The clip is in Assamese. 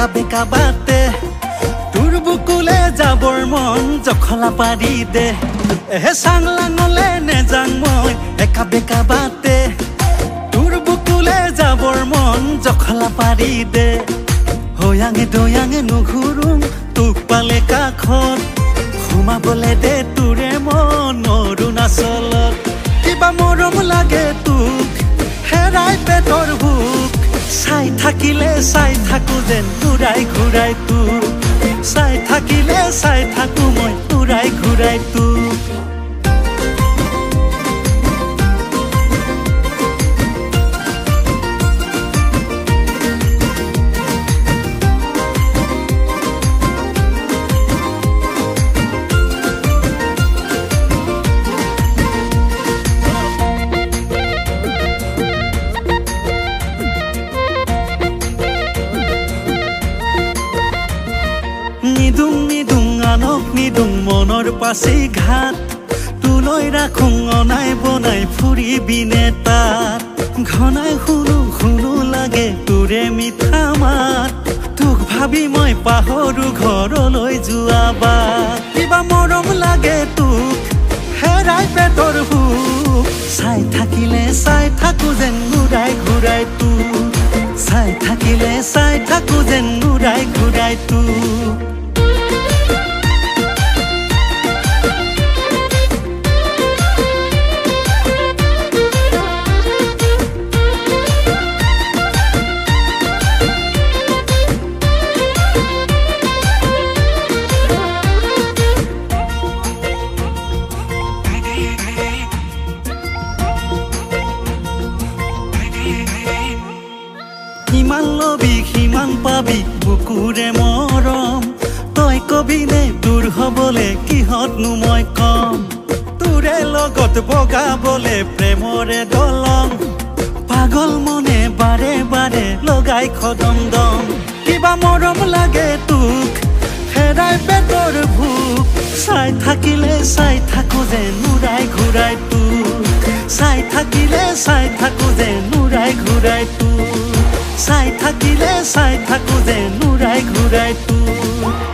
একা বেকা বাটে তোৰ বুকুলে যাবৰ মন জখলা পাৰি দে এহে চাংলাঙলে নেজাং মই একা বেকা বাটে তোৰ বুকুলে যাবৰ মন জখলা পাৰি দে হয়াঙে দয়াঙে নুঘুৰুম তোক পালে কাষত সোমাবলে দে তোৰে মন অৰুণাচলত কিবা মৰম লাগে তোক হেৰাই পেটৰ ভোক চাই থাকিলে চাই থাকো যেন ঘূৰাই ঘূৰাই তোক চাই থাকিলে চাই থাকো মই ঘূৰাই ঘূৰাই তোক নিদুং নিদুং আনক নিদুং মনৰ পাছি ঘাট তুলৈ ৰাখোঁ অনাই বনাই ফুৰিবিনে তাত ঘনাই শুনো শুনো লাগে তোৰে মিঠা মাত তোক ভাবি মই পাহৰো ঘৰলৈ যোৱা বাট কিবা মৰম লাগে তোক হেৰাই পেটৰ ভোক চাই থাকিলে চাই থাকো যেন ঘূৰাই ঘূৰাই তোক চাই থাকিলে চাই থাকো যেন ঘূৰাই ঘূৰাই তোক কিমান লবি কিমান পাবি বুকুৰে মৰম তই কবিনে দূৰ হবলে কিহতনো মই কম তোৰে লগত বগাবলে প্ৰেমৰে দলং পাগল মনে বাৰে বাৰে লগাই খদম দম কিবা মৰম লাগে তোক হেৰাই পেটৰ ভোক চাই থাকিলে চাই থাকো যেন উৰাই ঘূৰাই তোক চাই থাকিলে চাই থাকো যেন উৰাই ঘূৰাই তোক চাই থাকিলে চাই থাকো যেন উৰাই ঘূৰাই তোক